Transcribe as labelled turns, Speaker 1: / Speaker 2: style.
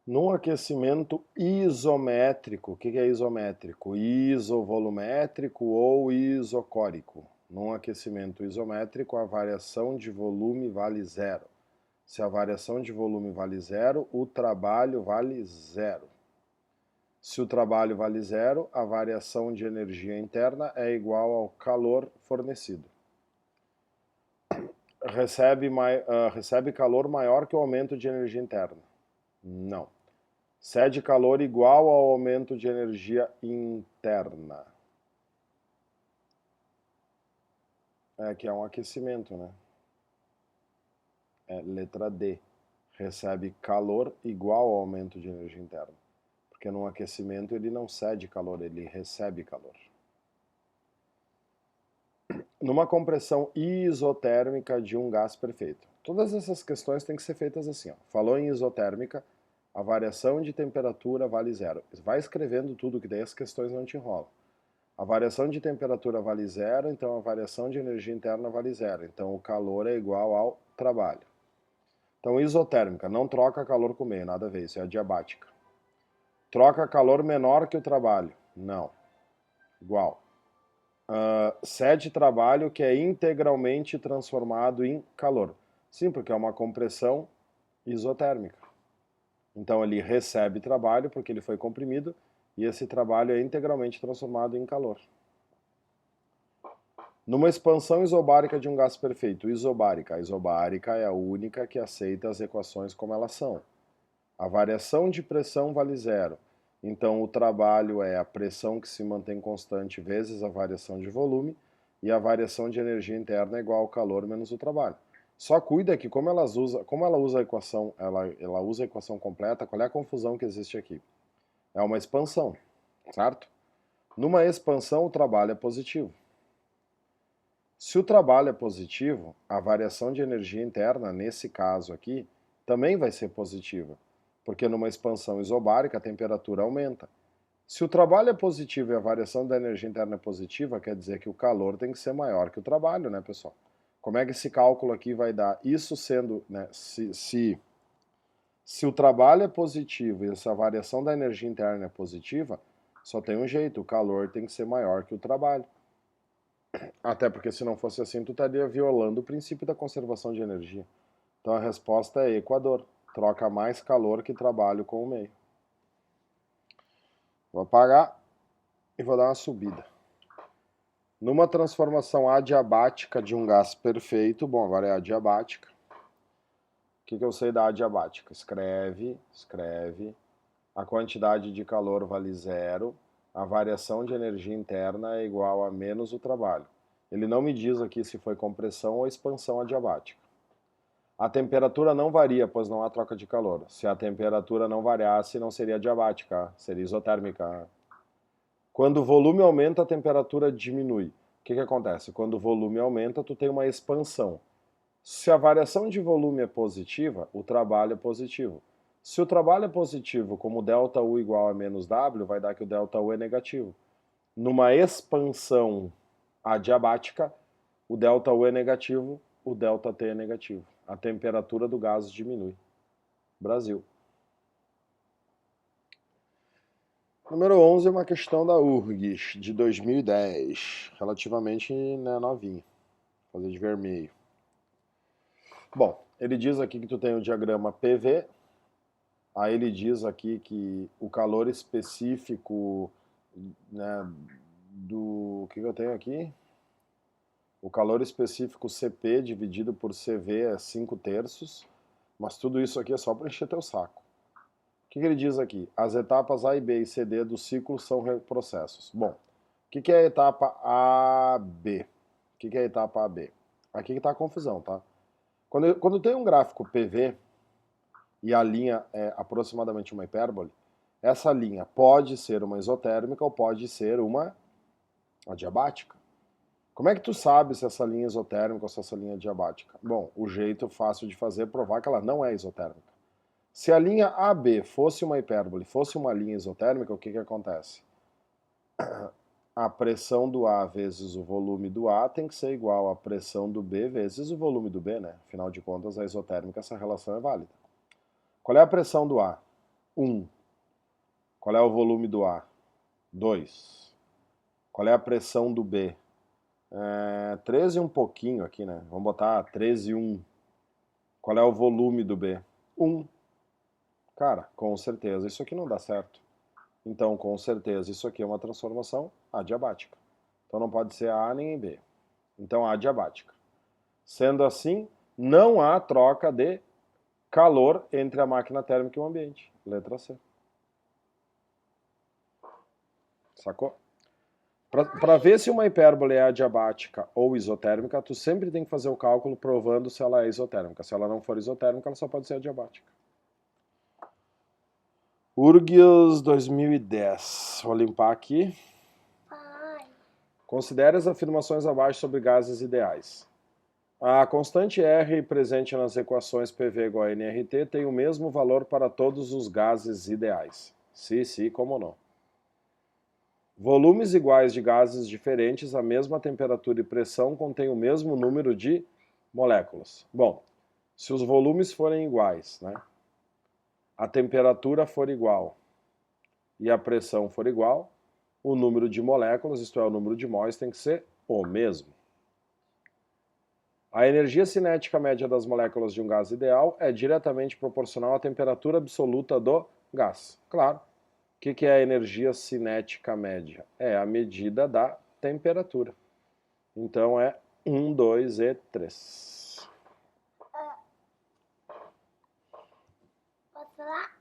Speaker 1: Num aquecimento isométrico, o que é isométrico? Isovolumétrico ou isocórico. Num aquecimento isométrico, a variação de volume vale zero. Se a variação de volume vale zero, o trabalho vale zero. Se o trabalho vale zero, a variação de energia interna é igual ao calor fornecido. Recebe calor maior que o aumento de energia interna? Não. Cede calor igual ao aumento de energia interna. Que é um aquecimento, né? Letra D. Recebe calor igual ao aumento de energia interna. Porque num aquecimento ele não cede calor, ele recebe calor. Numa compressão isotérmica de um gás perfeito. Todas essas questões têm que ser feitas assim. Ó. Falou em isotérmica, a variação de temperatura vale zero. Vai escrevendo tudo, que daí as questões não te enrolam. A variação de temperatura vale zero, então a variação de energia interna vale zero. Então o calor é igual ao trabalho. Então isotérmica, não troca calor com meio, nada a ver, isso é adiabática. Troca calor menor que o trabalho? Não. Igual. Cede trabalho que é integralmente transformado em calor. Sim, porque é uma compressão isotérmica. Então ele recebe trabalho porque ele foi comprimido e esse trabalho é integralmente transformado em calor. Numa expansão isobárica de um gás perfeito, isobárica. A isobárica é a única que aceita as equações como elas são. A variação de pressão vale zero. Então o trabalho é a pressão que se mantém constante vezes a variação de volume, e a variação de energia interna é igual ao calor menos o trabalho. Só cuida que como ela usa a equação, ela usa a equação completa, qual é a confusão que existe aqui? É uma expansão, certo? Numa expansão o trabalho é positivo. Se o trabalho é positivo, a variação de energia interna, nesse caso aqui, também vai ser positiva, porque numa expansão isobárica a temperatura aumenta. Se o trabalho é positivo e a variação da energia interna é positiva, quer dizer que o calor tem que ser maior que o trabalho, né, pessoal? Como é que esse cálculo aqui vai dar? Isso sendo, né, se o trabalho é positivo e se a variação da energia interna é positiva, só tem um jeito, o calor tem que ser maior que o trabalho. Até porque se não fosse assim, tu estaria violando o princípio da conservação de energia. Então a resposta é Equador. Troca mais calor que trabalho com o meio. Vou apagar e vou dar uma subida. Numa transformação adiabática de um gás perfeito, bom, agora é adiabática. O que eu sei da adiabática? Escreve. A quantidade de calor vale zero. A variação de energia interna é igual a menos o trabalho. Ele não me diz aqui se foi compressão ou expansão adiabática. A temperatura não varia, pois não há troca de calor. Se a temperatura não variasse, não seria adiabática, seria isotérmica. Quando o volume aumenta, a temperatura diminui. O que acontece? Quando o volume aumenta, tu tem uma expansão. Se a variação de volume é positiva, o trabalho é positivo. Se o trabalho é positivo, como ΔU igual a menos W, vai dar que o ΔU é negativo. Numa expansão adiabática, o ΔU é negativo, o ΔT é negativo. A temperatura do gás diminui. Brasil. Número 11 é uma questão da URGS, de 2010, relativamente, né, novinha. Vou fazer de vermelho. Bom, ele diz aqui que tu tem o diagrama PV, aí ele diz aqui que o calor específico, né, do... O que eu tenho aqui? O calor específico CP dividido por CV é 5/3, mas tudo isso aqui é só para encher teu saco. O que ele diz aqui? As etapas A e B e CD do ciclo são processos. Bom, o que é a etapa AB? O que é a etapa AB? Aqui que está a confusão, tá? Quando tem um gráfico PV e a linha é aproximadamente uma hipérbole, essa linha pode ser uma isotérmica ou pode ser uma adiabática. Como é que tu sabe se essa linha é isotérmica ou se essa linha é adiabática? Bom, o jeito fácil de fazer é provar que ela não é isotérmica. Se a linha AB fosse uma hipérbole, fosse uma linha isotérmica, o que acontece? A pressão do A vezes o volume do A tem que ser igual à pressão do B vezes o volume do B, né? Afinal de contas, a isotérmica, essa relação é válida. Qual é a pressão do A? 1. Qual é o volume do A? 2. Qual é a pressão do B? 13 e um pouquinho aqui, né? Vamos botar 13 e 1. Qual é o volume do B? 1. Cara, com certeza isso aqui não dá certo. Então, com certeza, isso aqui é uma transformação adiabática. Então não pode ser A nem B. Então, adiabática. Sendo assim, não há troca de calor entre a máquina térmica e o ambiente. Letra C. Sacou? Para ver se uma hipérbole é adiabática ou isotérmica, tu sempre tem que fazer o cálculo provando se ela é isotérmica. Se ela não for isotérmica, ela só pode ser adiabática. URGS 2010. Vou limpar aqui. Considere as afirmações abaixo sobre gases ideais. A constante R presente nas equações PV igual a nRT tem o mesmo valor para todos os gases ideais. Sim, como não. Volumes iguais de gases diferentes à mesma temperatura e pressão contêm o mesmo número de moléculas. Bom, se os volumes forem iguais, né, a temperatura for igual e a pressão for igual, o número de moléculas, isto é, o número de mols, tem que ser o mesmo. A energia cinética média das moléculas de um gás ideal é diretamente proporcional à temperatura absoluta do gás. Claro. O que é a energia cinética média? É a medida da temperatura. Então é 1, 2 e 3.
Speaker 2: Posso falar?